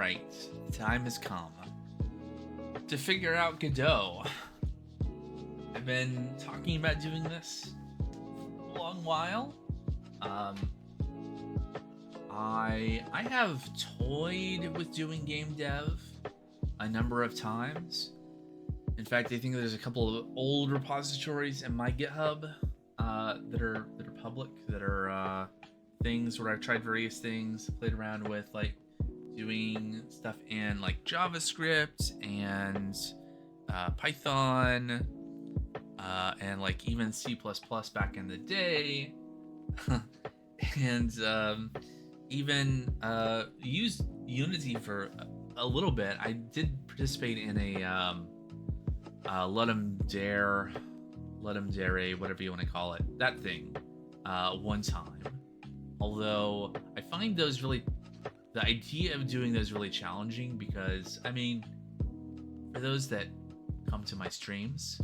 right, the time has come to figure out Godot. I've been talking about doing this for a long while. I have toyed with doing game dev a number of times. In fact, I think there's a couple of old repositories in my GitHub that are public, that are things where I've tried various things, played around with like doing stuff in like JavaScript and Python and like even C++ back in the day, and even used Unity for a little bit. I did participate in a let 'em dare, whatever you want to call it, that thing, one time. Although I find those really, the idea of doing those really challenging, because I mean, for those that come to my streams,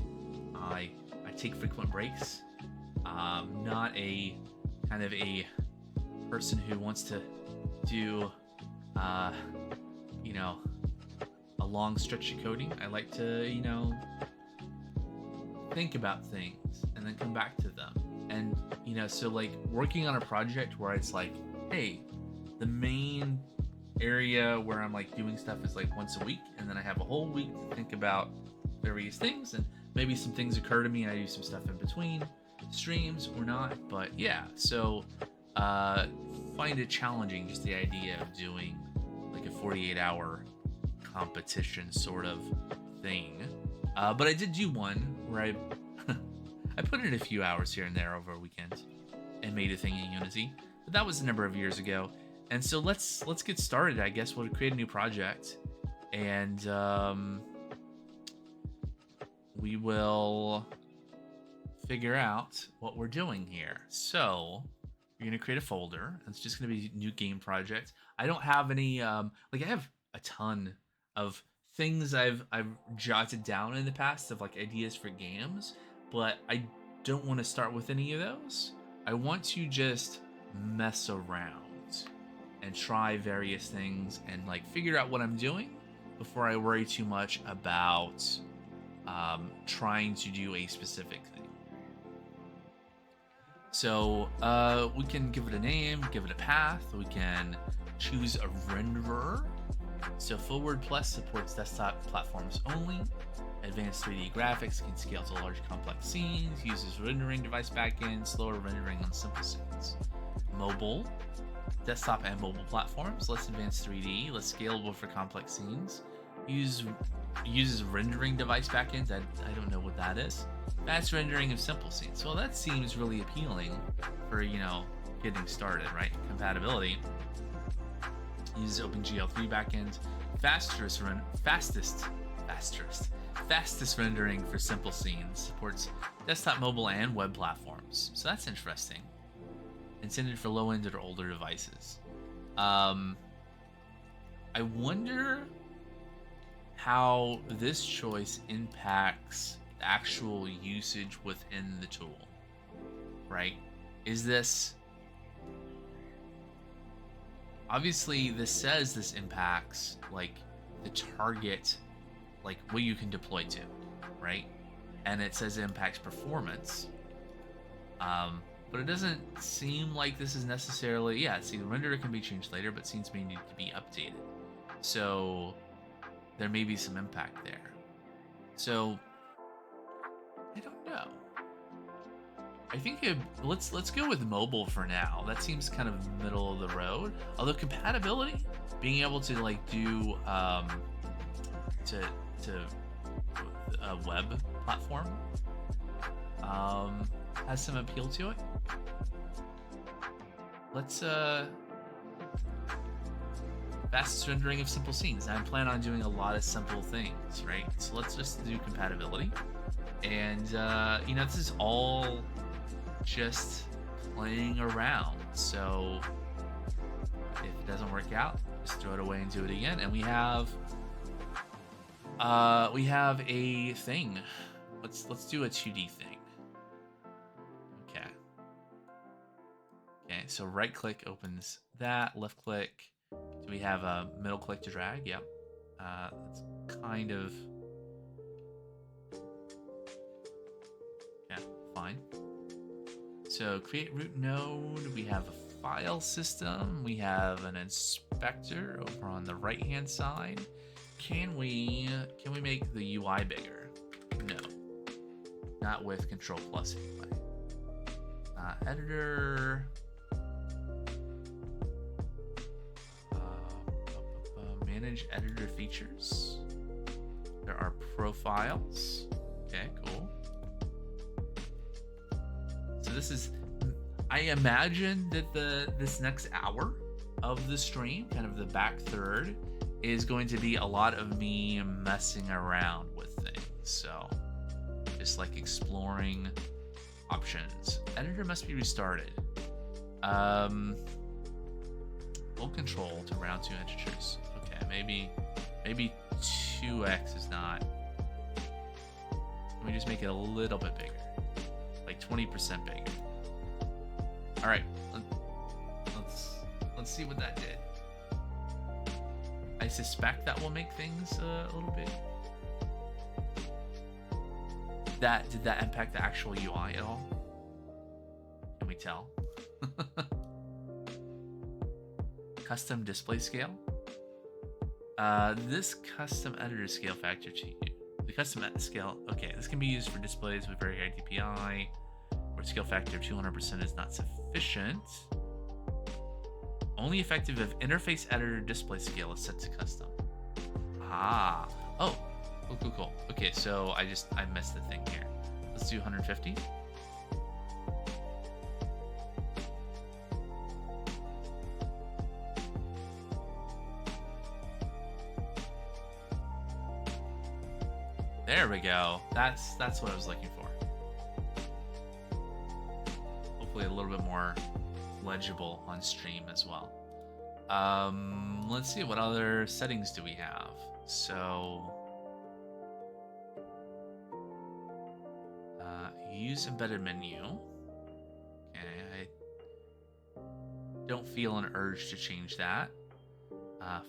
I take frequent breaks. Not a kind of a person who wants to do a long stretch of coding. I like to think about things and then come back to them. And so like working on a project where it's like, hey, the main area where I'm like doing stuff is like once a week, and then I have a whole week to think about various things, and maybe some things occur to me and I do some stuff in between streams or not. But yeah, so find it challenging, just the idea of doing like a 48-hour competition sort of thing. But I did do one where I I put in a few hours here and there over a weekend and made a thing in Unity, but that was a number of years ago. And so let's get started. I guess we'll create a new project, and we will figure out what we're doing here. So you're gonna create a folder. It's just gonna be new game project. I don't have any I have a ton of things I've jotted down in the past of like ideas for games, but I don't want to start with any of those. I want to just mess around and try various things and like figure out what I'm doing before I worry too much about trying to do a specific thing. So we can give it a name, give it a path. We can choose a renderer. So Forward Plus supports desktop platforms only. Advanced 3D graphics can scale to large complex scenes. Uses rendering device backend. Slower rendering on simple scenes. Mobile, desktop and mobile platforms. Less advanced 3D. Less scalable for complex scenes. Uses rendering device backends. I don't know what that is. Fast rendering of simple scenes. Well, that seems really appealing for getting started, right? Compatibility. Uses OpenGL3 backend. Fastest rendering for simple scenes. Supports desktop, mobile, and web platforms. So that's interesting. Intended for low-end or older devices. I wonder how this choice impacts the actual usage within the tool, right? Is this... Obviously, this says this impacts like the target, like what you can deploy to, right? And it says it impacts performance. But it doesn't seem like this is necessarily... Yeah, see, the renderer can be changed later, but scenes may need to be updated. So there may be some impact there. So I don't know. I think let's go with mobile for now. That seems kind of middle of the road. Although compatibility, being able to like do to a web platform has some appeal to it. Let's fastest rendering of simple scenes. I plan on doing a lot of simple things, right? So let's just do compatibility. And this is all just playing around. So if it doesn't work out, just throw it away and do it again. And we have a thing. Let's do a 2D thing. Okay, so right click opens that, left click Do we have a middle click to drag? Yep. That's kind of... Yeah, fine. So create root node, we have a file system, we have an inspector over on the right hand side. Can we make the UI bigger? No. Not with Control Plus anyway. Editor. Manage editor features. There are profiles. Okay, cool. So this is, I imagine that this next hour of the stream, kind of the back third, is going to be a lot of me messing around with things. So just like exploring options. Editor must be restarted. Hold control to round 2 integers. Okay, maybe 2x is not. Let me just make it a little bit bigger, like 20% bigger. All right, let's see what that did. I suspect that will make things a little bit. Did that impact the actual UI at all? Can we tell? Custom display scale. This custom editor scale factor to you. The custom scale. Okay, this can be used for displays with very high DPI, where scale factor of 200% is not sufficient. Only effective if interface editor display scale is set to custom. Ah. Oh. Cool. Okay, so I missed the thing here. Let's do 150. There we go. That's what I was looking for. Hopefully a little bit more legible on stream as well. Let's see, what other settings do we have? So use embedded menu. Okay, I don't feel an urge to change that.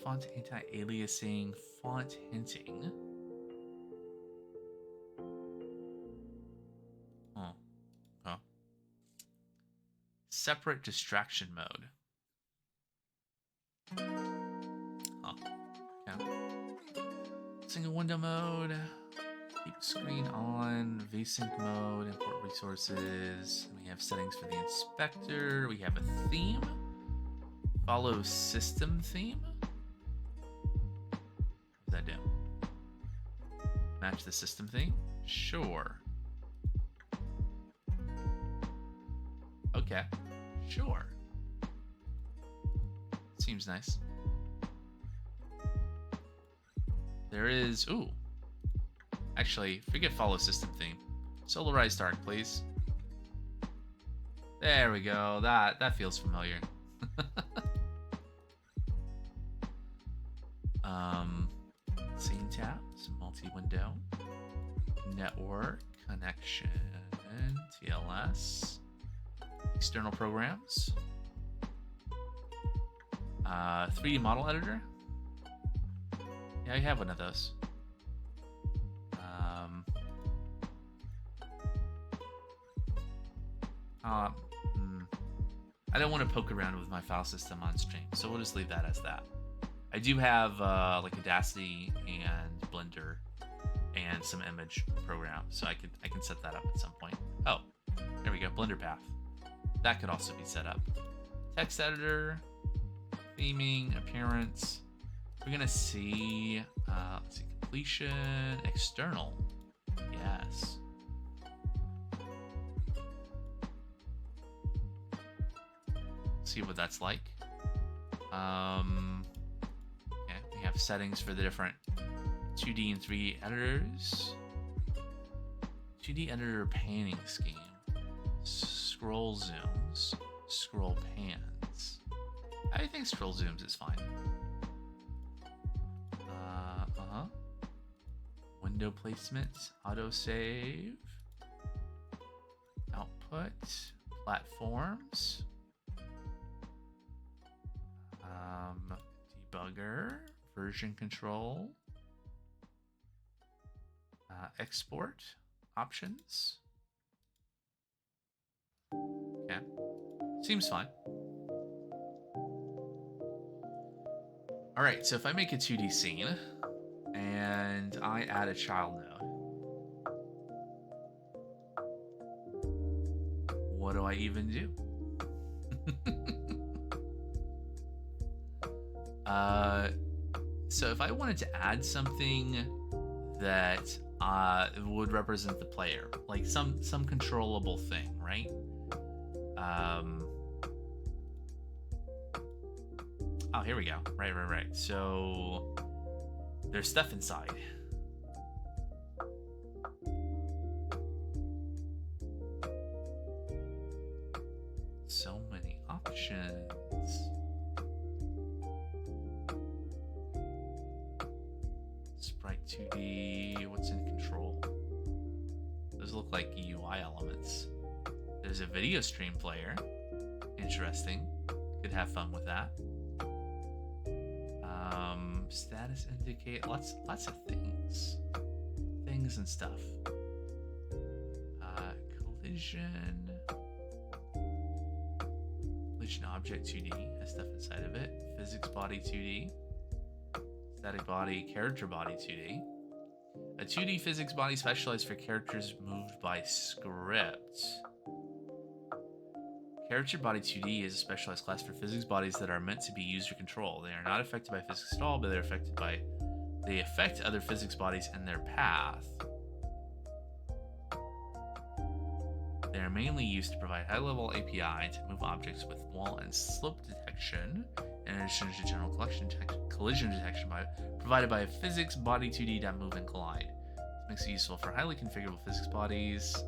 Font anti-aliasing, font hinting. Oh. Separate distraction mode. Oh. Okay. Single window mode. Keep screen on, vsync mode, import resources. We have settings for the inspector. We have a theme. Follow system theme. What does that do? Match the system theme? Sure. Okay. Sure. Seems nice. There is... Ooh. Actually, forget follow system theme. Solarize dark, please. There we go. That feels familiar. Scene tabs, multi-window, network, connection, TLS, external programs, 3D model editor. Yeah, I have one of those. I don't want to poke around with my file system on stream, so we'll just leave that as that. I do have like Audacity and Blender and some image programs, so I can set that up at some point. Oh, there we go, Blender path. That could also be set up. Text editor, theming, appearance. We're gonna see, let's see, completion, external. Yes. See what that's like. Okay, we have settings for the different 2D and 3D editors. 2D editor panning scheme. Scroll zooms. Scroll pans. I think scroll zooms is fine. Window placement. Autosave. Output. Platforms. configure, version control, export options. Okay, seems fine. All right, so if I make a 2D scene and I add a child node, what do I even do? So if I wanted to add something that would represent the player, like some controllable thing, right? Oh, here we go. Right. So there's stuff inside. So many options. Sprite 2D, what's in control? Those look like UI elements. There's a video stream player. Interesting. Could have fun with that. Status indicate lots of things. Things and stuff. Collision. Collision object 2D has stuff inside of it. Physics body 2D. Static body, character body 2D. A 2D physics body specialized for characters moved by script. Character body 2D is a specialized class for physics bodies that are meant to be user control. They are not affected by physics at all, but they affect other physics bodies and their path. They are mainly used to provide high-level API to move objects with wall and slope detection, in addition to general collision detection provided by a physics body 2D that move and collide. This makes it useful for highly configurable physics bodies.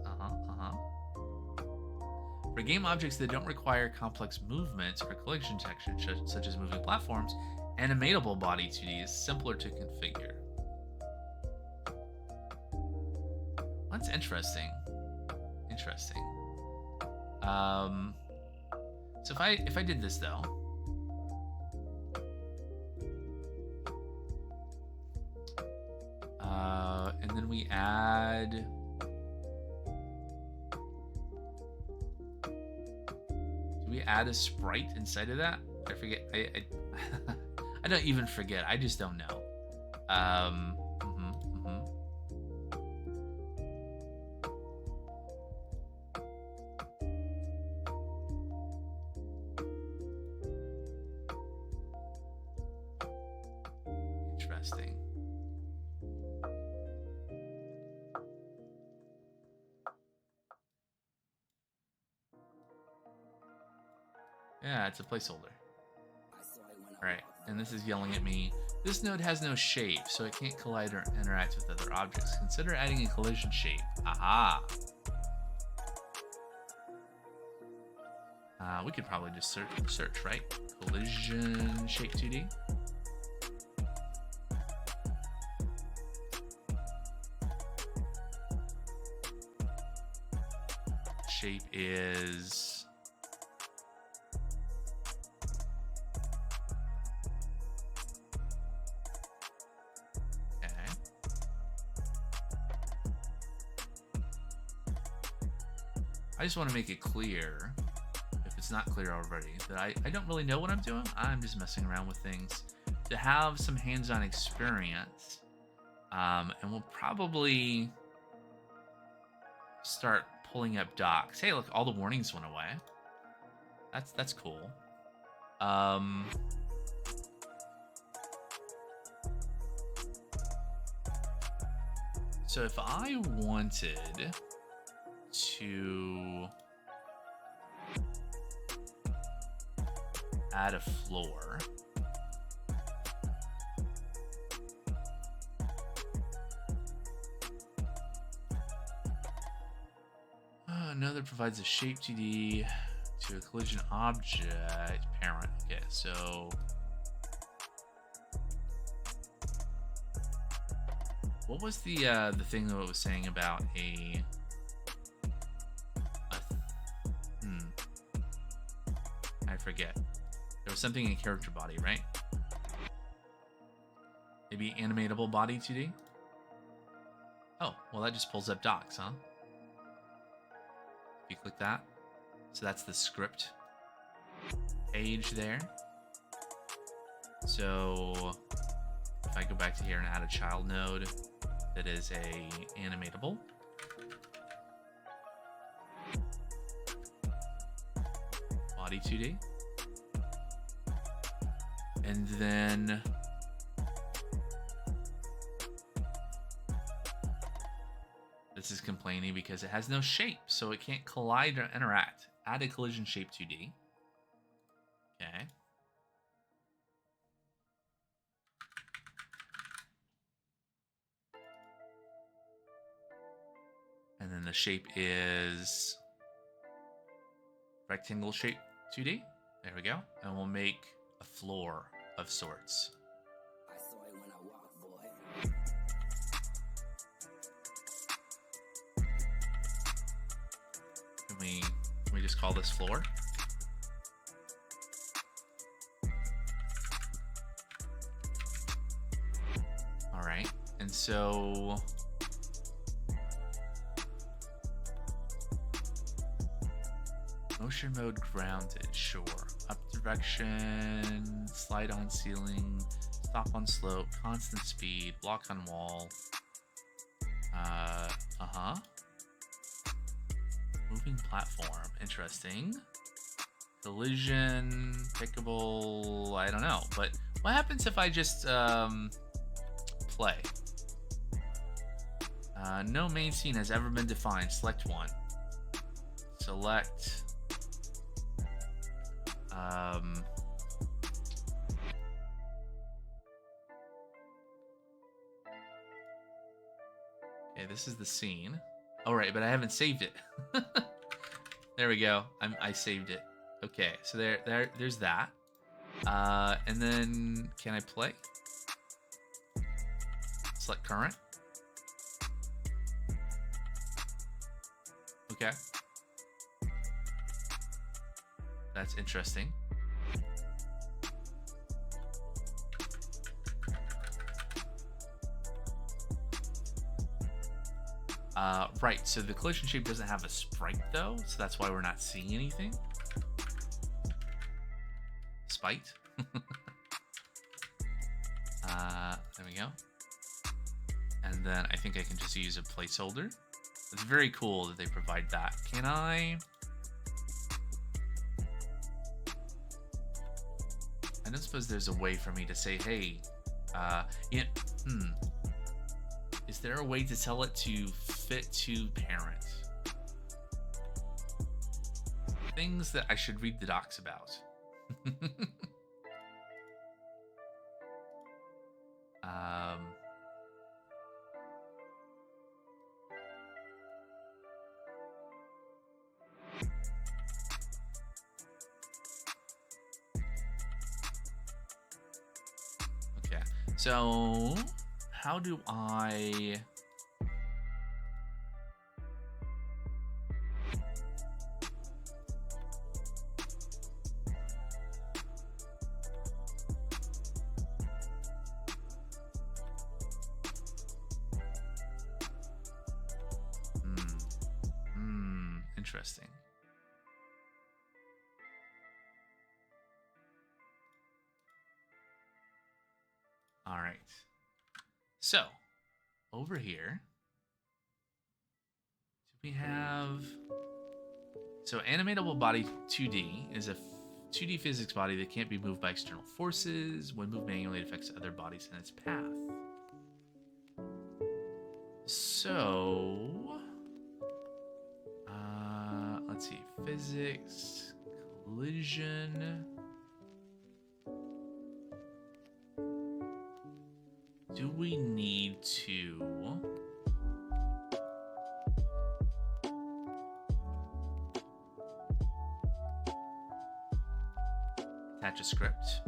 For game objects that don't require complex movements or collision detection, such as moving platforms, animatable body 2D is simpler to configure. That's interesting. So if I did this though, and then we add. Do we add a sprite inside of that? I forget. I don't even forget. I just don't know. Interesting. Yeah, it's a placeholder. Alright, and this is yelling at me. This node has no shape, so it can't collide or interact with other objects. Consider adding a collision shape. Aha! We could probably just search, right? Collision shape 2D. Shape is... Okay. I just want to make it clear, if it's not clear already, that I don't really know what I'm doing. I'm just messing around with things to have some hands-on experience. And we'll probably start pulling up docs. Hey, look, all the warnings went away. That's cool. So if I wanted to add a floor, another provides a shape 2D to a collision object parent. Okay, so what was the thing that it was saying about I forget. There was something in character body, right? Maybe animatable body 2D? Oh, well that just pulls up docs, huh? If you click that. So that's the script page there. So if I go back to here and add a child node that is a animatable. Body 2D. And then this is complaining because it has no shape, so it can't collide or interact. Add a collision shape 2D. Okay. And then the shape is rectangle shape 2D. There we go. And we'll make a floor of sorts. I saw it when I walked, boy. Can we just call this floor? All right. And so motion mode grounded, sure. Up direction, slide on ceiling, stop on slope, constant speed, block on wall. Moving platform, interesting. Collision, pickable, I don't know. But what happens if I just play? No main scene has ever been defined. Select one. Select okay, this is the scene. All right, but I haven't saved it. There we go. I saved it. Okay, so there's that. And then can I play? Select current. Okay. That's interesting. Right, so the collision shape doesn't have a sprite though, so that's why we're not seeing anything. Spite. There we go. And then I think I can just use a placeholder. It's very cool that they provide that. Can I don't suppose there's a way for me to say, hey, is there a way to tell it to fit to parent? Things that I should read the docs about. Okay, so how do I... Interesting. All right. So, over here, do we have... So, animatable body 2D is a 2D physics body that can't be moved by external forces. When moved manually, it affects other bodies in its path. So... let's see, physics, collision. Do we need to attach a script?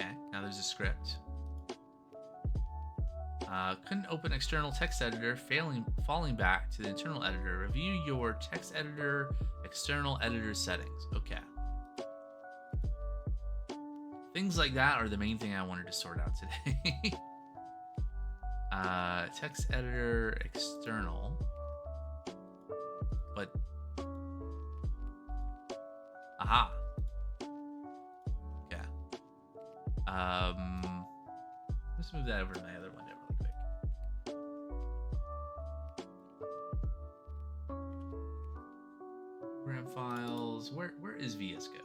Okay, now there's a script. Couldn't open external text editor, falling back to the internal editor. Review your text editor, external editor settings. Okay. Things like that are the main thing I wanted to sort out today. Text editor, external. But, aha. Yeah. Let's move that over to my other window really quick. Program files. Where is VS Code?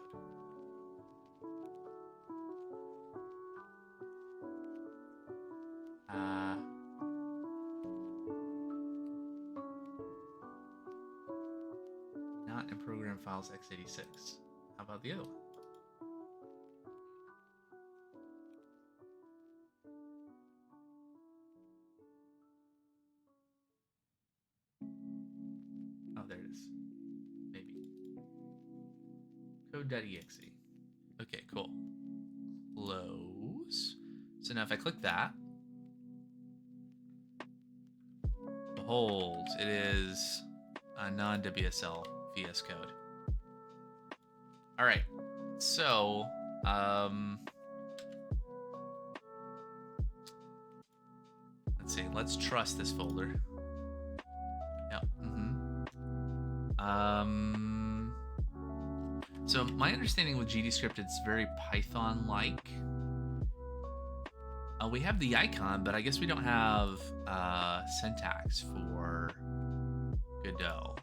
Not in program files x86. How about the other one? Oh, there it is. Maybe. Code.exe. Okay, cool. Close. So now if I click that, behold, it is a non-WSL VS Code. All right, so let's see. Let's trust this folder. Yep. So my understanding with GDScript, it's very Python-like. We have the icon, but I guess we don't have syntax for Godot.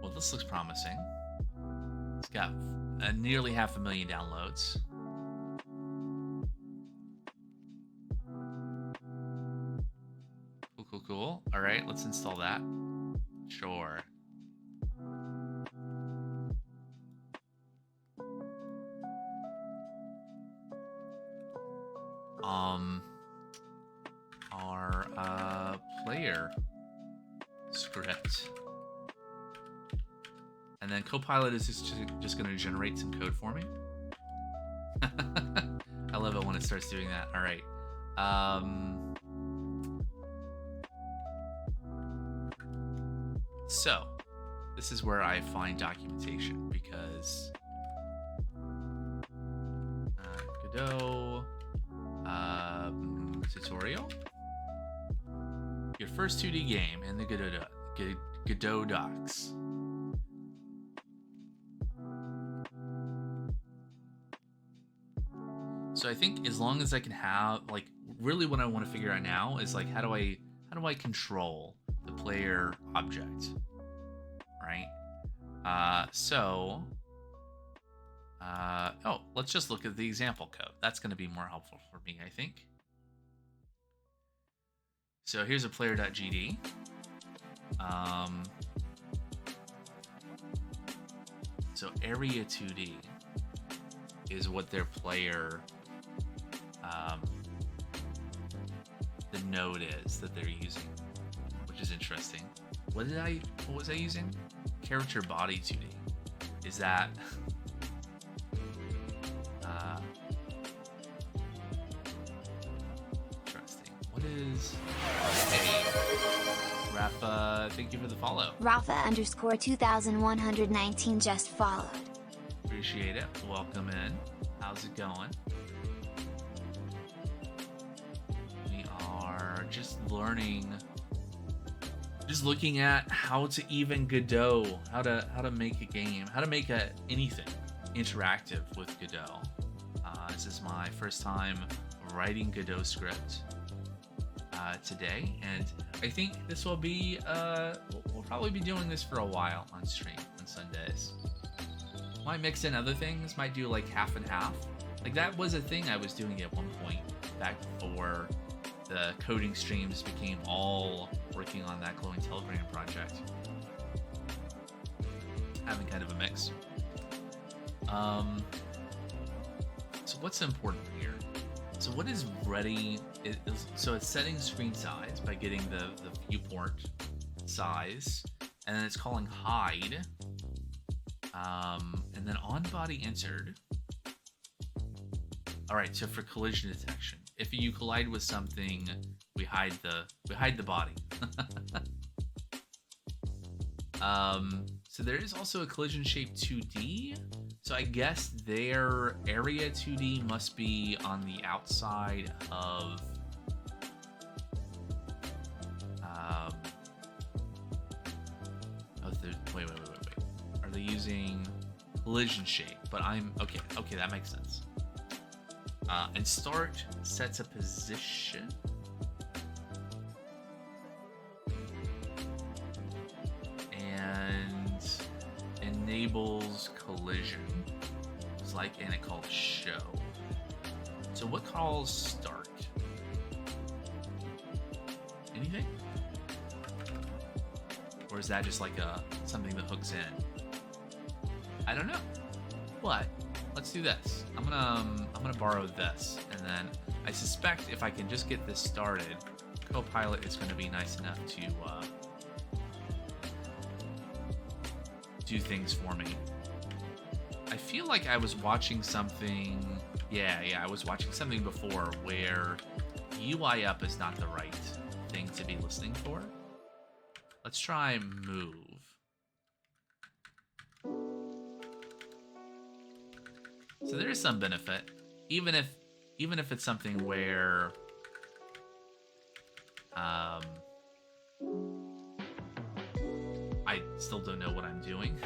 Well, this looks promising. It's got nearly 500,000 downloads. Cool. All right, let's install that. Sure. Our player script. And then Copilot is just going to generate some code for me. I love it when it starts doing that. All right. So this is where I find documentation because Godot tutorial. Your first 2D game in the Godot docs. So I think as long as I can have, like, really what I want to figure out now is like how do I control the player object, right? Oh, let's just look at the example code. That's going to be more helpful for me, I think. So here's a player.gd. So area 2D is what their player, the node is that they're using, which is interesting. What was I using? Character body 2D. Is that interesting? What is? Hey, Rafa, thank you for the follow. Rafa_2119 just followed. Appreciate it. Welcome in. How's it going? We are just learning, just looking at how to even Godot, how to make a game, how to make anything interactive with Godot. This is my first time writing Godot script today, and I think this will be we'll probably be doing this for a while on stream on Sundays. Might mix in other things, might do like half and half. Like that was a thing I was doing at one point back before the coding streams became all working on that glowing telegram project. Having kind of a mix. So what's important here? So what is ready? So it's setting screen size by getting the viewport size, and then it's calling hide. And then on body entered. All right, so for collision detection. if you collide with something, we hide the body. So there is also a collision shape 2D. So I guess their area 2D must be on the outside of wait. Are they using collision shape? But I'm okay, that makes sense. And start sets a position. And enables collision. It's like and it called show. So what calls start? Anything? Or is that just like something that hooks in? I don't know. But let's do this. I'm gonna borrow this, and then I suspect if I can just get this started, Copilot is gonna be nice enough to do things for me. I feel like I was watching something. Yeah, I was watching something before where UI up is not the right thing to be listening for. Let's try move. So there is some benefit, even if it's something where I still don't know what I'm doing.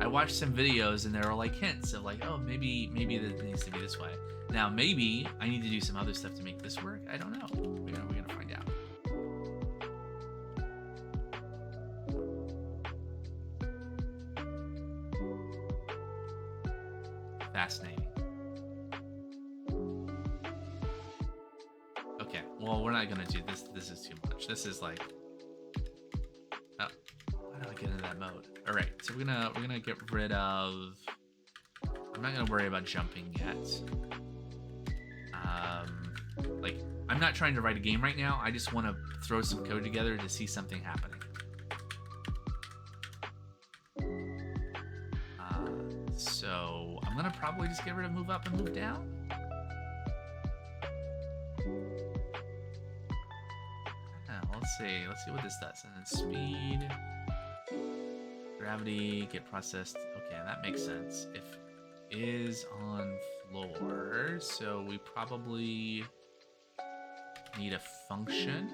I watched some videos and there are like hints of like, oh, maybe this needs to be this way. Now maybe I need to do some other stuff to make this work. I don't know. We're gonna find out. Fascinating. Okay, well, we're not gonna do this. This is too much. This is like, oh, why did I get into that mode? All right, so we're gonna get rid of. I'm not gonna worry about jumping yet. Like, I'm not trying to write a game right now. I just want to throw some code together to see something happening. So I'm gonna probably just get rid of move up and move down. Let's see what this does. And then speed, gravity, get processed. Okay, that makes sense. If is on floor, so we probably need a function.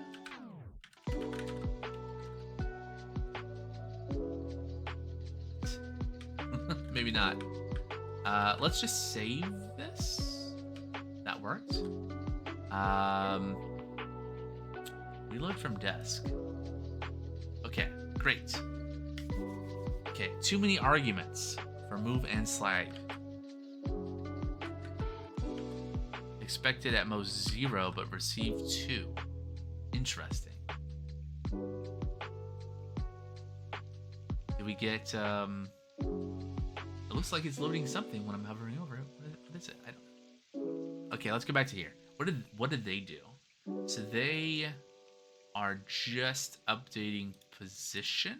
Maybe not. Let's just save this. That worked. Reload from desk. Okay, great. Okay, too many arguments for move and slide. Expected at most 0, but received 2. Interesting. Did we get, it looks like it's loading something when I'm hovering over it. What is it? I don't. Okay, let's go back to here. What did they do? So they are just updating position.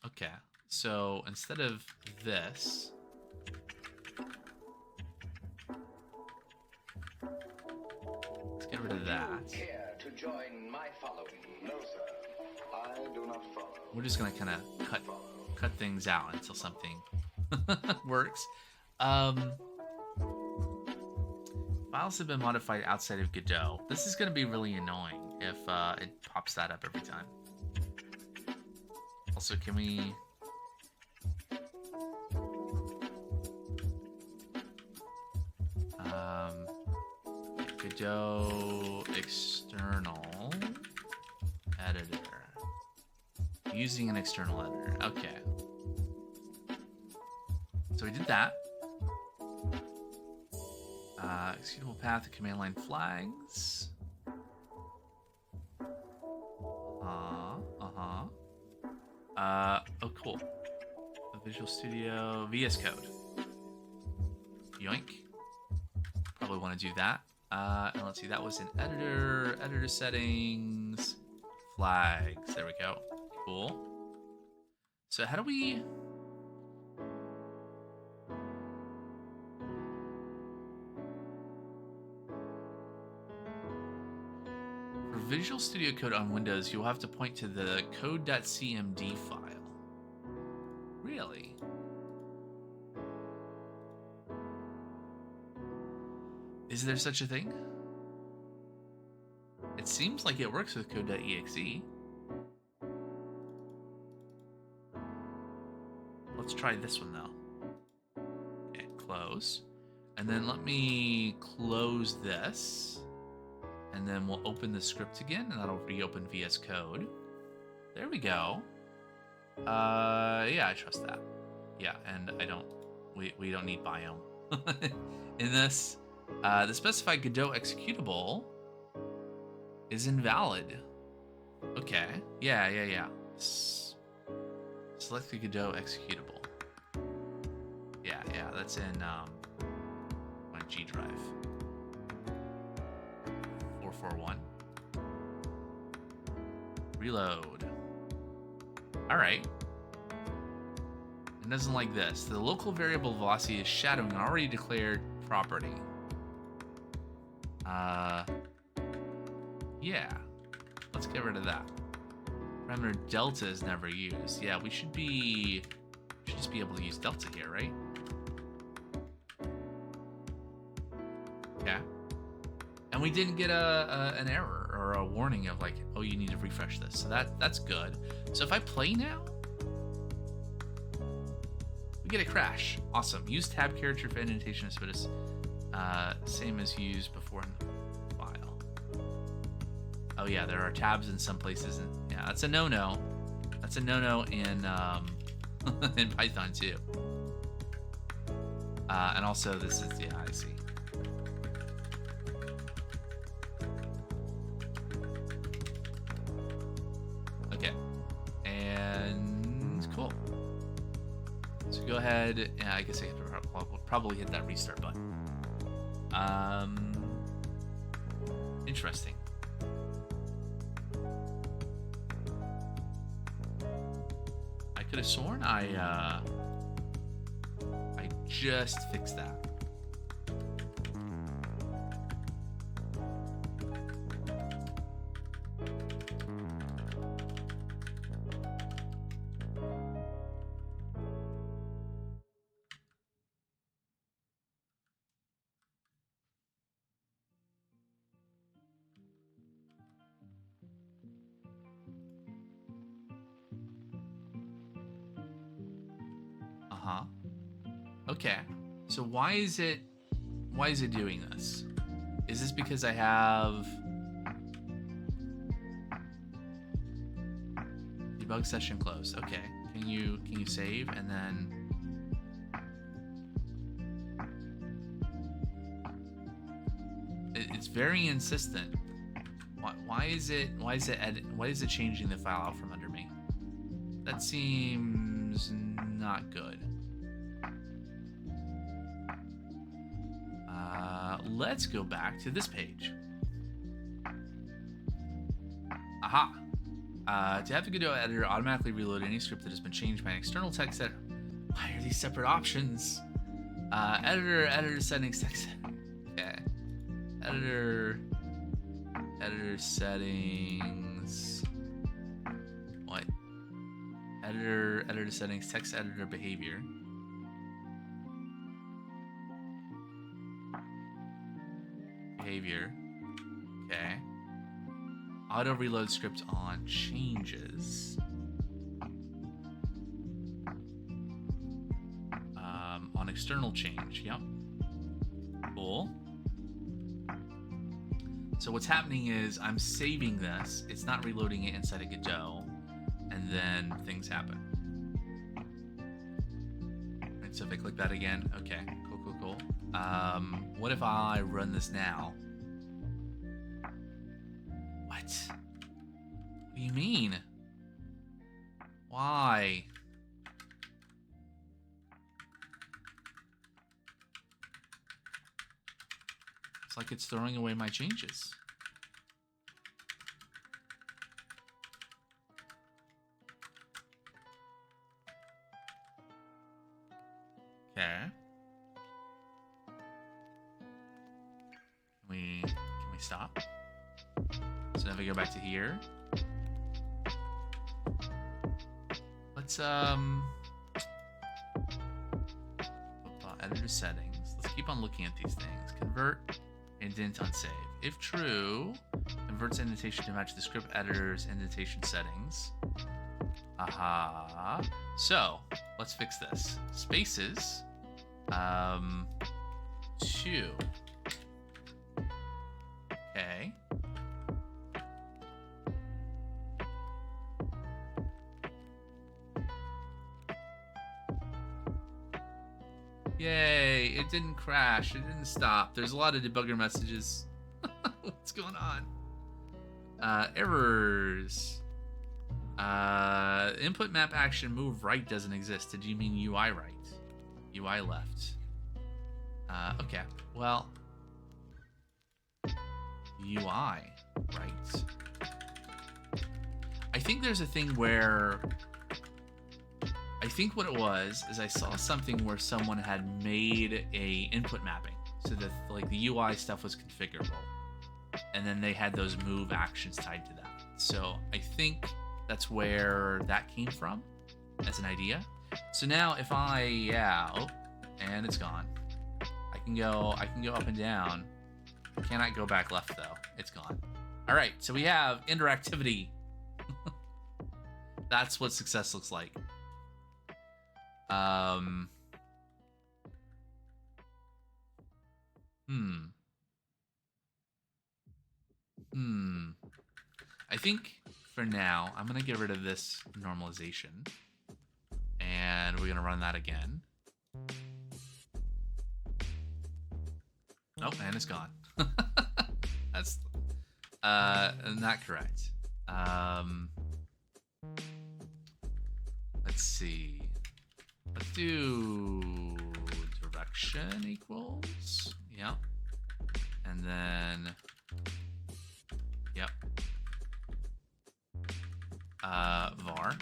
Okay, so instead of this, let's get rid of that. Care to join my following? No, sir. I do not follow. We're just gonna kind of cut things out until something works. Files have been modified outside of Godot. This is gonna be really annoying if it pops that up every time. Also, can we... Godot external editor. Using an external editor. Okay. So we did that. Executable path to command line flags. Oh, cool. The Visual Studio VS Code. Yoink. Probably want to do that. And let's see, that was in editor settings, flags. There we go. Cool. So how do we... Visual Studio Code on Windows, you'll have to point to the code.cmd file. Really? Is there such a thing? It seems like it works with code.exe. Let's try this one though. Okay, close. And then let me close this. And then we'll open the script again, and that'll reopen VS Code. There we go. Yeah, I trust that. Yeah, and we don't need biome in this. The specified Godot executable is invalid. Okay. Yeah. Select the Godot executable. Yeah, that's in my G drive. 441. Reload. All right. It doesn't like this. The local variable velocity is shadowing an already declared property. Yeah. Let's get rid of that. Parameter delta is never used. Yeah, we should just be able to use delta here, right? Okay. And we didn't get an error or a warning of like, oh, you need to refresh this. So that's good. So if I play now, we get a crash. Awesome. Use tab character for indentation as well as same as used before in the file. Oh yeah, there are tabs in some places, and yeah, that's a no-no. That's a no-no in in Python too. And also this is, yeah, I see. Okay, and cool. So go ahead, yeah, I guess I'll probably hit that restart button. Interesting. I could have sworn I just fixed that. Okay, so why is it doing this? Is this because I have debug session closed? Okay, can you save and then it's very insistent. Why is it changing the file out from under me? That seems not good. Let's go back to this page. Aha! To have the Godot editor automatically reload any script that has been changed by an external text editor. Why are these separate options? Editor settings, text. Okay. Editor settings. What? Editor settings, text editor behavior. Okay. Auto reload script on changes. On external change. Yep. Cool. So what's happening is I'm saving this. It's not reloading it inside of Godot, and then things happen. Right, so if I click that again, okay, cool. What if I run this now? What do you mean? Why? It's like it's throwing away my changes. Okay. Can we stop? So now I go back to here, let's editor settings. Let's keep on looking at these things. Convert indent on save. If true, converts indentation to match the script editor's indentation settings. Aha. So let's fix this. Spaces. 2. Okay. Yay, it didn't crash, it didn't stop. There's a lot of debugger messages. What's going on? Errors. Input map action move right doesn't exist. Did you mean UI right? UI left. Okay, well. UI right. I think there's a thing where I think what it was is I saw something where someone had made a input mapping so that like the UI stuff was configurable, and then they had those move actions tied to that. So I think that's where that came from as an idea. So now if I and it's gone. I can go up and down. Cannot go back left though. It's gone. All right, so we have interactivity. That's what success looks like. I think for now, I'm gonna get rid of this normalization, and we're gonna run that again. Oh, and it's gone. That's not correct. Let's see. Let's do direction equals. Yep. And then yep. Var.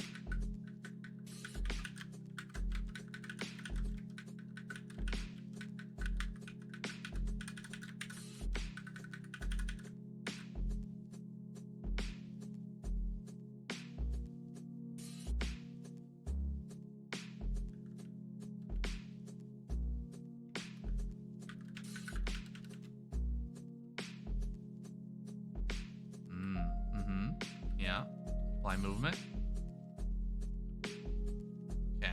Yeah. Apply movement. Okay.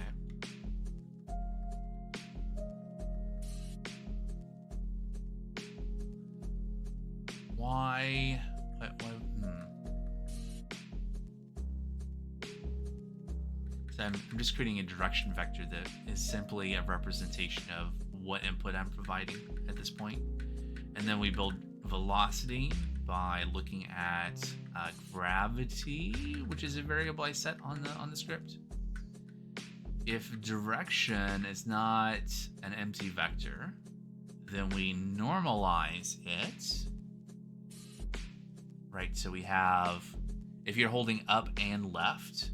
Why? So I'm just creating a direction vector that is simply a representation of what input I'm providing at this point. And then we build velocity by looking at gravity, which is a variable I set on the script. If direction is not an empty vector, then we normalize it. Right, so we have, if you're holding up and left,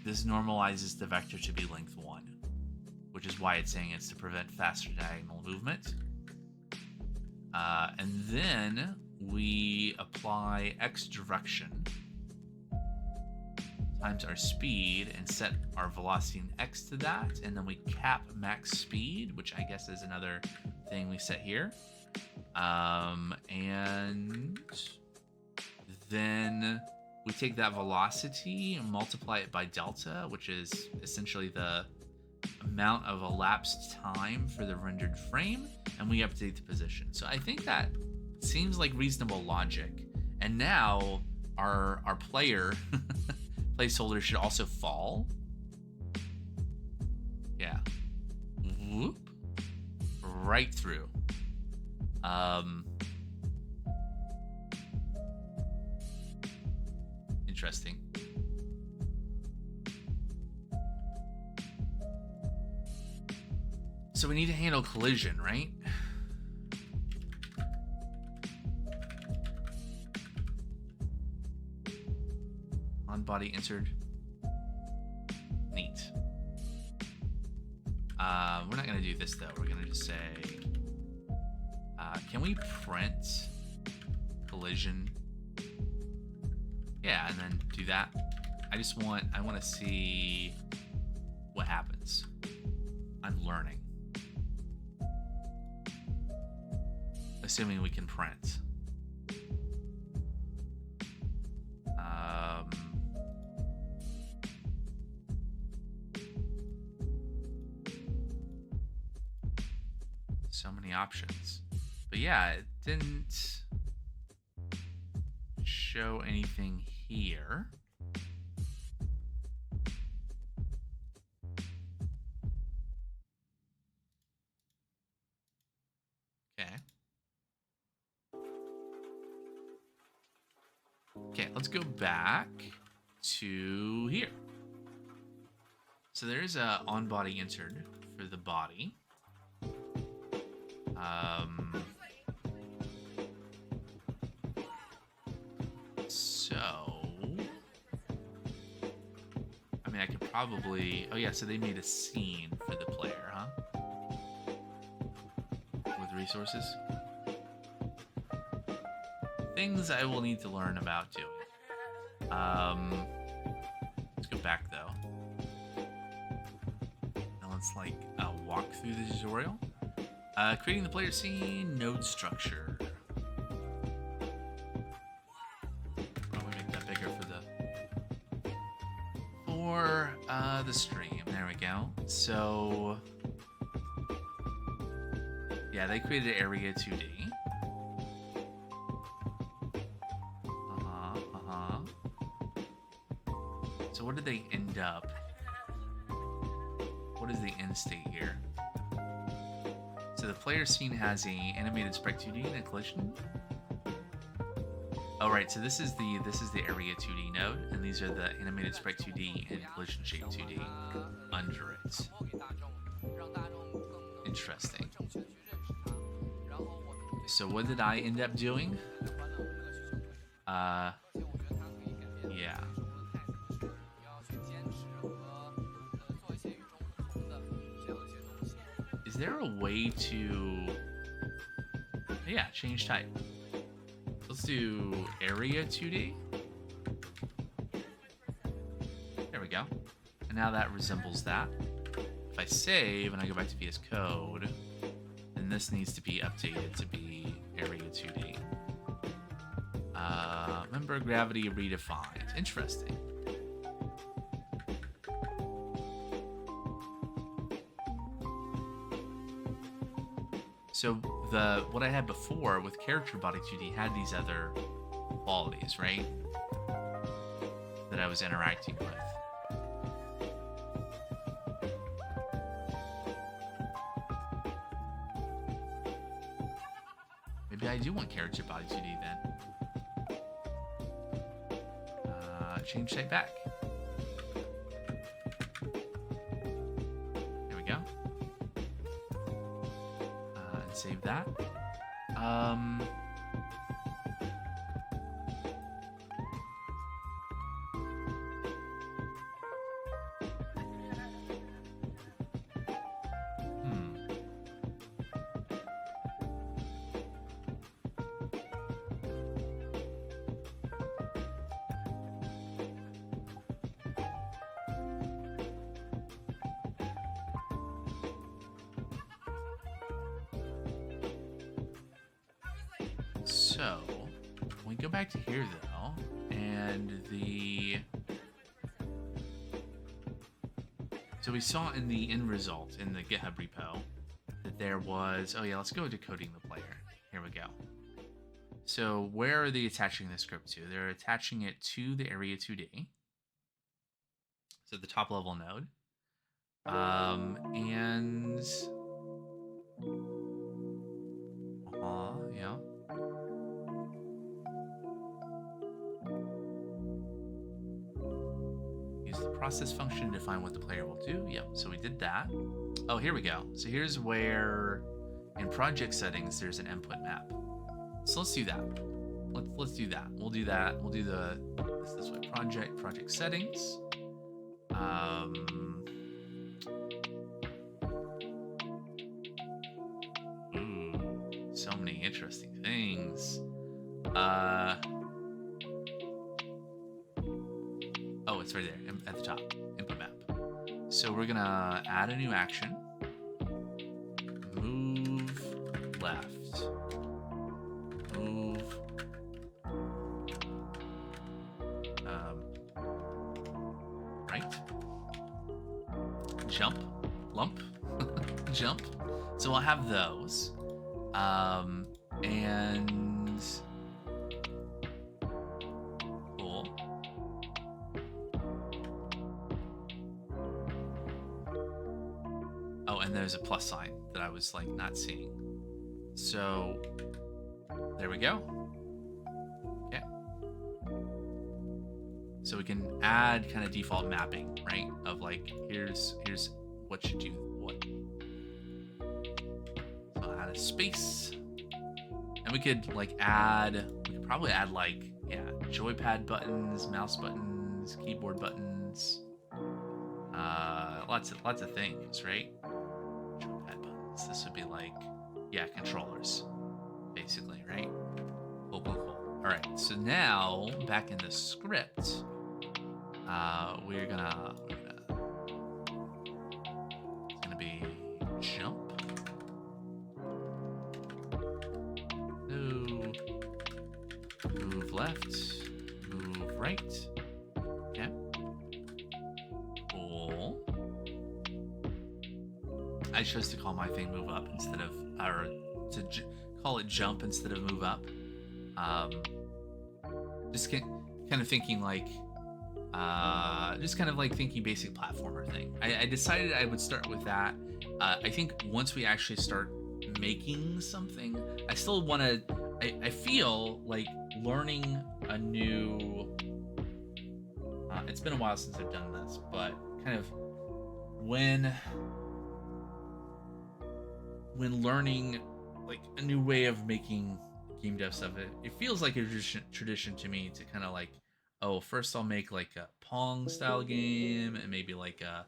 this normalizes the vector to be length 1, which is why it's saying it's to prevent faster diagonal movement. And then we apply x direction times our speed and set our velocity in x to that, and then we cap max speed, which I guess is another thing we set here. And then we take that velocity and multiply it by delta, which is essentially the amount of elapsed time for the rendered frame, and we update the position. So I think that seems like reasonable logic. And now our player placeholder should also fall. Yeah. Whoop. Right through. Interesting. So we need to handle collision, right? On body entered. Neat. We're not going to do this though. We're going to just say, can we print collision Yeah, and then do that. I want to see what happens. I'm learning. Assuming we can print. So many options. But yeah, it didn't show anything here. Okay. Okay, let's go back to here. So there's a on body entered for the body. So I mean, I could probably. Oh yeah, so they made a scene for the player, huh? With resources. Things I will need to learn about doing. Let's go back though. Now let's like walk through the tutorial. Creating the player scene, node structure. Probably make that bigger for the stream. There we go. So yeah, they created area 2D. So what did they end up? What is the end state here? So the player scene has a animated sprite 2D and a collision. Oh right, so this is the area 2D node, and these are the animated sprite 2D and collision shape 2D under it. Interesting. So what did I end up doing? Yeah. Is there a way to... Yeah, change type. Let's do area 2D. There we go. And now that resembles that. If I save and I go back to VS Code, then this needs to be updated to be area 2D. Member gravity redefined. Interesting. So what I had before with character body 2D had these other qualities, right? That I was interacting with. Maybe I do want character body 2D then. Change type back. There we go. And save that. So, we go back to here though, and so we saw in the end result in the GitHub repo that there was, oh yeah, let's go to coding the player. Here we go. So where are they attaching the script to? They're attaching it to the area 2D. So the top level node. Yeah. Use the process function to define what the player will do. Yep, so we did that. Oh, here we go. So here's where in project settings there's an input map. So let's do that. Let's do that. We'll do that. We'll do this way. Project settings. So many interesting things. it's right there at the top, input map. So we're gonna add a new action. Move left. Move. Right. Jump. Lump. Jump. So we'll have those. And cool. Oh, and there's a plus sign that I was like not seeing. So there we go. Okay. So we can add kind of default mapping, right? Of like, here's what should do what. So I'll add a space. And we could probably add like, yeah, joypad buttons, mouse buttons, keyboard buttons, lots of things, right? Joypad buttons. This would be like, yeah, controllers, basically, right? Cool. All right, so now back in the script, we're gonna it's gonna be jump. Move left, move right. Okay. Cool. I chose to call my thing move up instead of, or to call it jump instead of move up. Just kind of thinking like, thinking basic platformer thing. I decided I would start with that. I think once we actually start making something, I still want to, I feel like learning a new, it's been a while since I've done this, but kind of when learning like a new way of making game dev stuff, it feels like a tradition to me to kind of like, oh, first I'll make like a Pong style game and maybe like a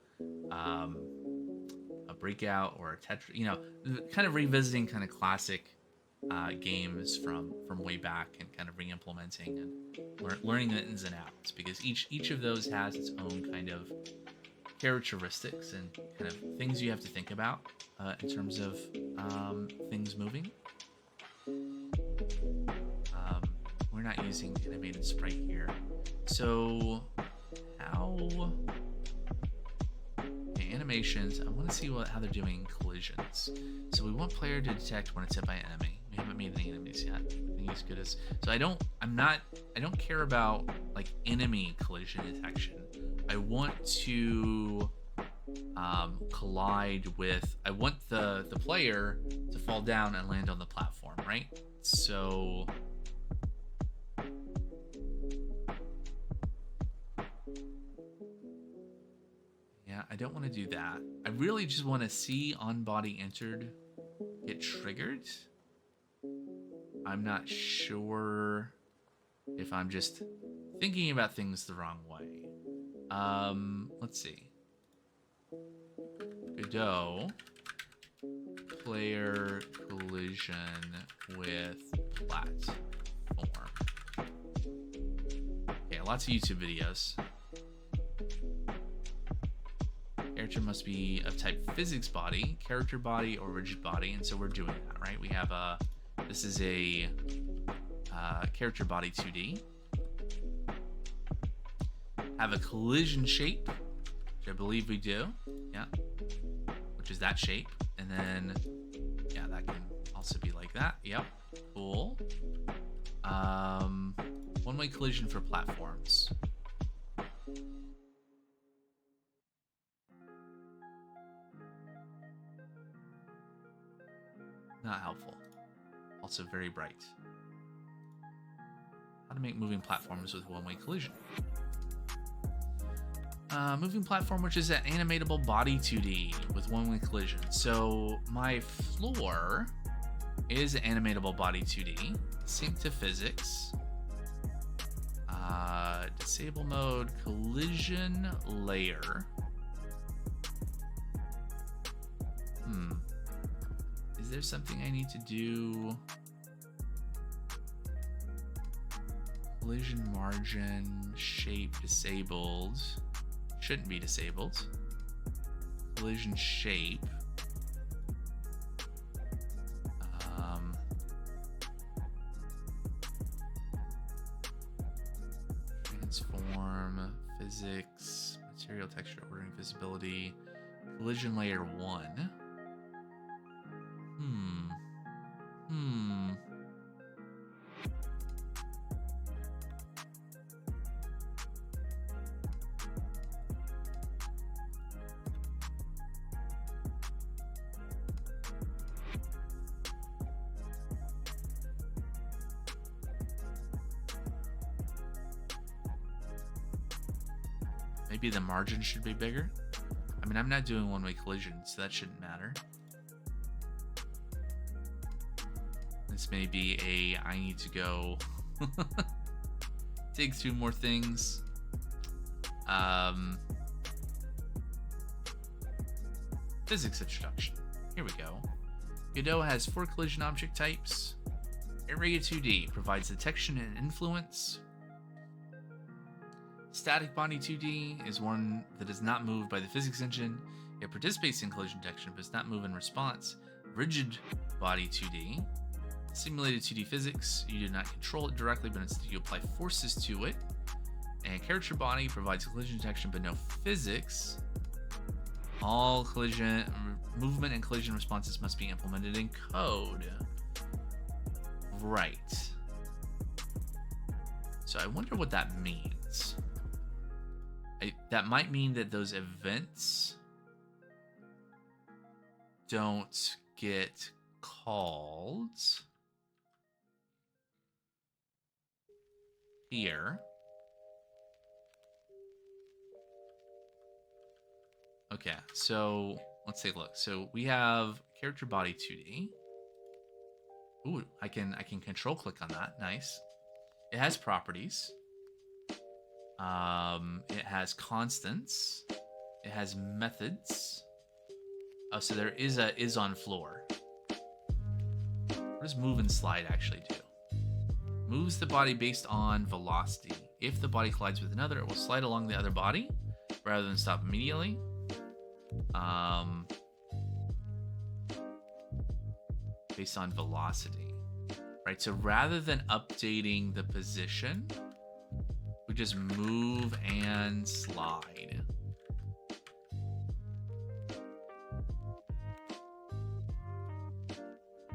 Breakout or a Tetris, kind of revisiting kind of classic games from way back and kind of re-implementing and learning the ins and outs, because each of those has its own kind of characteristics and kind of things you have to think about in terms of things moving. We're not using animated sprite here, so how? Okay, animations. I want to see how they're doing collisions. So we want player to detect when it's hit by an enemy. We haven't made any enemies yet. I think as good as. So I don't care about like enemy collision detection. I want to collide with. I want the player to fall down and land on the platform, right? So. Yeah, I don't want to do that. I really just want to see on body entered get triggered. I'm not sure if I'm just thinking about things the wrong way. Let's see. Godot player collision with platform. Okay, lots of YouTube videos. Character must be of type physics body, character body, or rigid body, and so we're doing that, right? We have this is a character body 2D. Have a collision shape, which I believe we do, yeah, which is that shape, and then yeah, that can also be like that. Yep, cool. One-way collision for platforms. Not helpful. Also very bright. How to make moving platforms with one-way collision. Moving platform, which is an animatable body 2D with one-way collision. So my floor is an animatable body 2D. Sync to physics. Disable mode, collision layer. Is there something I need to do? Collision margin shape disabled. Shouldn't be disabled. Collision shape. Transform, physics, material texture ordering, visibility, collision layer 1. Maybe the margin should be bigger. I mean, I'm not doing one-way collision, so that shouldn't matter. This may be a I need to go dig through more things. Physics introduction. Here we go. Godot has 4 collision object types. Area 2D provides detection and influence. Static body 2D is one that is not moved by the physics engine. It participates in collision detection, but does not move in response. Rigid body 2D. Simulated 2D physics. You do not control it directly, but instead you apply forces to it. And character body provides collision detection, but no physics. All collision movement and collision responses must be implemented in code. Right. So I wonder what that means. That might mean that those events don't get called here. Okay, so let's take a look. So we have character body 2D. Ooh, I can control click on that. Nice. It has properties. It has constants. It has methods. Oh, so there is a is on floor. What does move and slide actually do? Moves the body based on velocity. If the body collides with another, it will slide along the other body rather than stop immediately. Based on velocity. Right, so rather than updating the position, we just move and slide.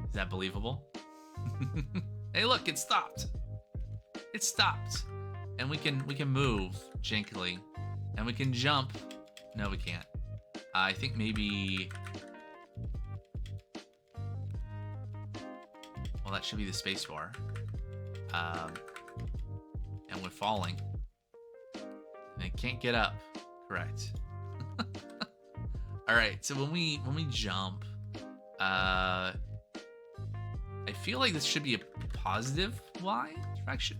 Is that believable? Hey, look, it stopped. It stopped. And we can move jankily. And we can jump. No, we can't. I think maybe... Well, that should be the space bar. And we're falling. And it can't get up. Correct. All right. So when we jump, I feel like this should be a positive Y direction.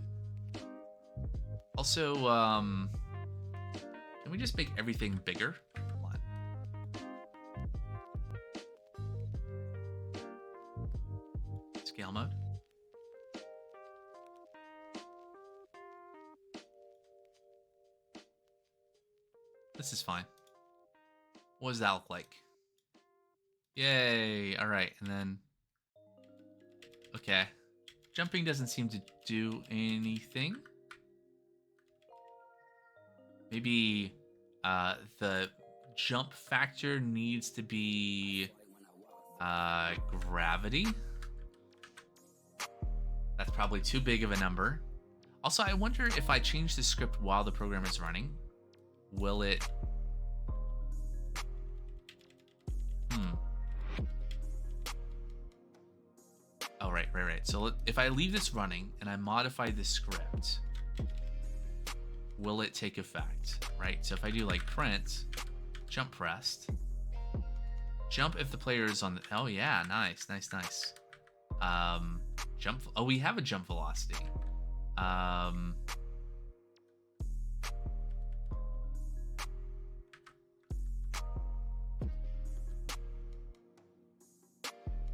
Also, can we just make everything bigger? Hold on. Scale mode. This is fine. What does that look like? Yay. All right. And then, okay. Jumping doesn't seem to do anything. Maybe the jump factor needs to be gravity. That's probably too big of a number. Also, I wonder if I change the script while the program is running, will it... Oh, right. So if I leave this running and I modify the script, will it take effect, right? So if I do like print, jump pressed, jump if the player is on the... Oh, yeah, nice. Jump... Oh, we have a jump velocity.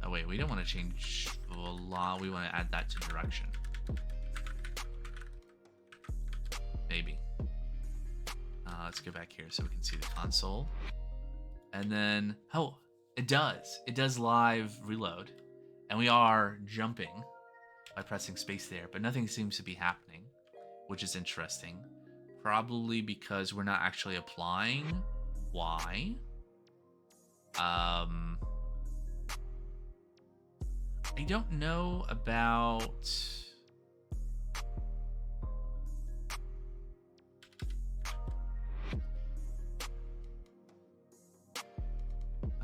Oh, wait, we don't want to change the law. We want to add that to direction. maybe. Let's go back here so we can see the console. And then, oh, it does live reload. And we are jumping by pressing space there, but nothing seems to be happening, which is interesting. Probably because we're not actually applying. Why? I don't know about...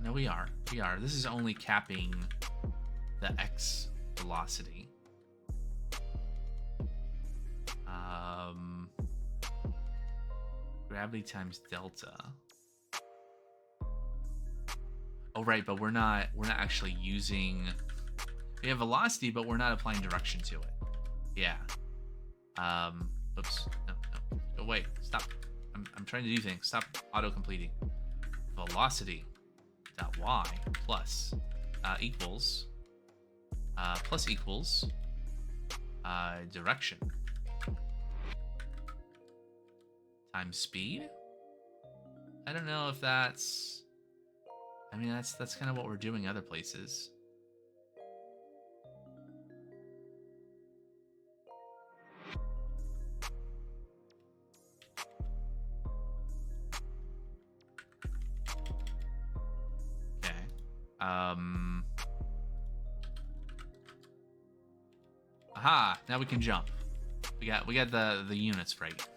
No, we are. This is only capping the X velocity. Gravity times delta. Oh, right, but we're not actually using... We have velocity, but we're not applying direction to it. Yeah. Oops. No. Oh, wait. Stop. I'm trying to do things. Stop auto-completing. Velocity dot y plus equals direction times speed. I don't know if that's... I mean, that's kind of what we're doing other places. Okay. Aha! Now we can jump. We got the units right.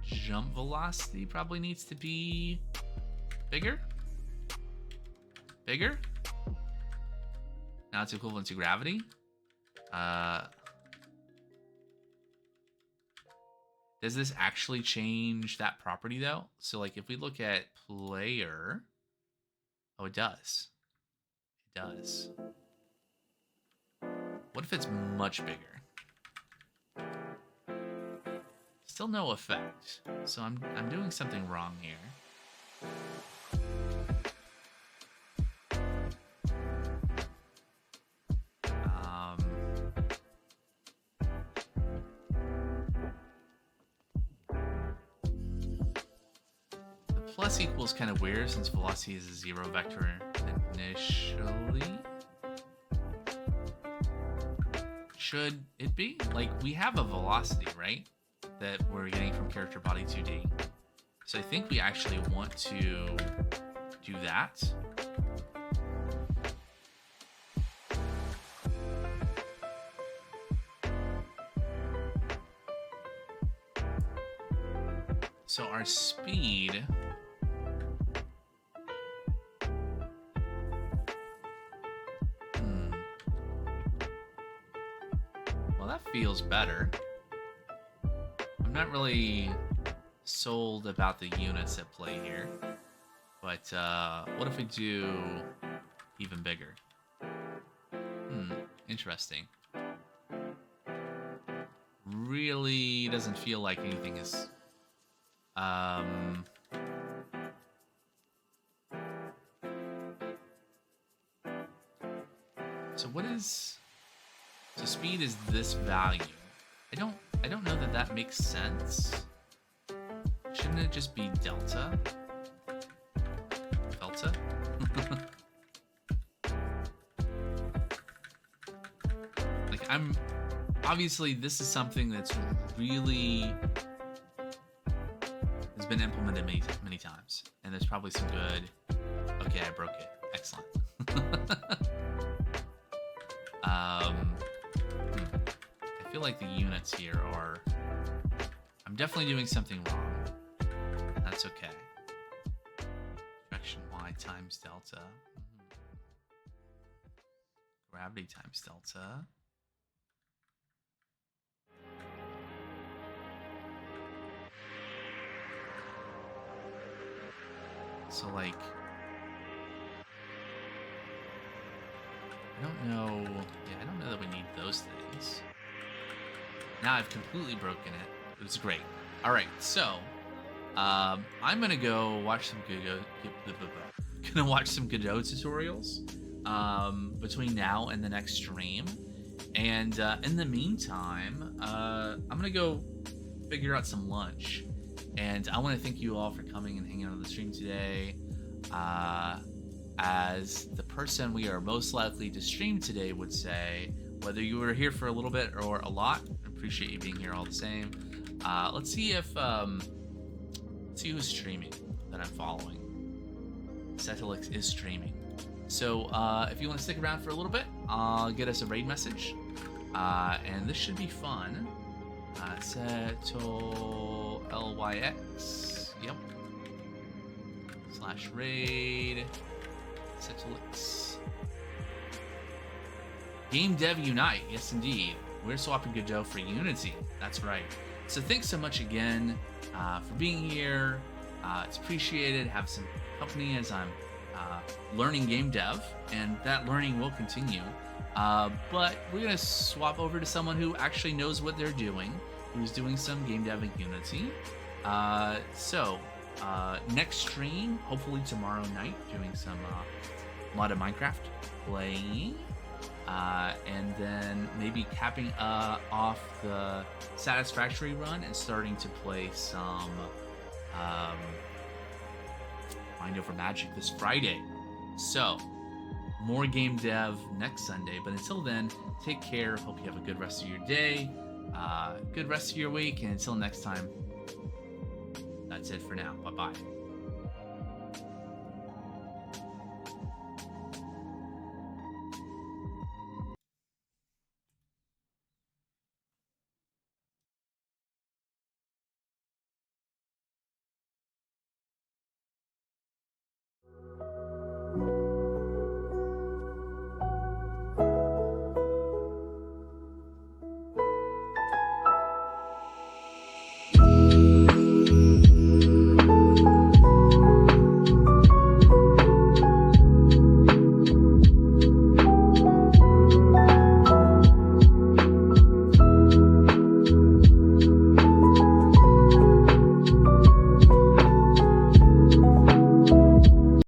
Jump velocity probably needs to be bigger. Now it's equivalent to gravity. Does this actually change that property though? So like if we look at player, oh, it does. It does. What if it's much bigger? Still no effect. So I'm doing something wrong here. The plus equals kind of weird since velocity is a 0 vector initially. Should it be? Like, we have a velocity, right? That we're getting from character body 2D. So I think we actually want to do that. So our speed well, that feels better. I'm not really sold about the units at play here, but what if we do even bigger? Interesting. Really doesn't feel like anything is so what is... So speed is this value. I don't know that makes sense. Shouldn't it just be delta? Delta? Like, obviously this is something that's really has been implemented many times, and there's probably some good... Okay, I broke it. Excellent. I feel like the units here are... I'm definitely doing something wrong. That's okay. Direction y times delta. Gravity times delta. So, like... I don't know... Yeah, I don't know that we need those things. Now I've completely broken it. It was great. All right, so I'm gonna go watch some Godot. Godot tutorials between now and the next stream, And in the meantime, I'm gonna go figure out some lunch. And I want to thank you all for coming and hanging out on the stream today. As the person we are most likely to stream today would say, whether you were here for a little bit or a lot, I appreciate you being here all the same. Let's see if let's see who's streaming that I'm following. Cetilix is streaming. So if you want to stick around for a little bit, I'll get us a raid message. And this should be fun. Cetil LYX. Yep. /raid. Cetilix. Game Dev Unite. Yes, indeed. We're swapping Godot for Unity. That's right. So thanks so much again for being here. It's appreciated. Have some company as I'm learning game dev, and that learning will continue. But we're going to swap over to someone who actually knows what they're doing, who's doing some game dev in Unity. So next stream, hopefully tomorrow night, doing some a lot of Minecraft playing. And then maybe capping off the Satisfactory run and starting to play some Mind Over Magic this Friday. So, more game dev next Sunday. But until then, take care. Hope you have a good rest of your day, good rest of your week. And until next time, that's it for now. Bye-bye.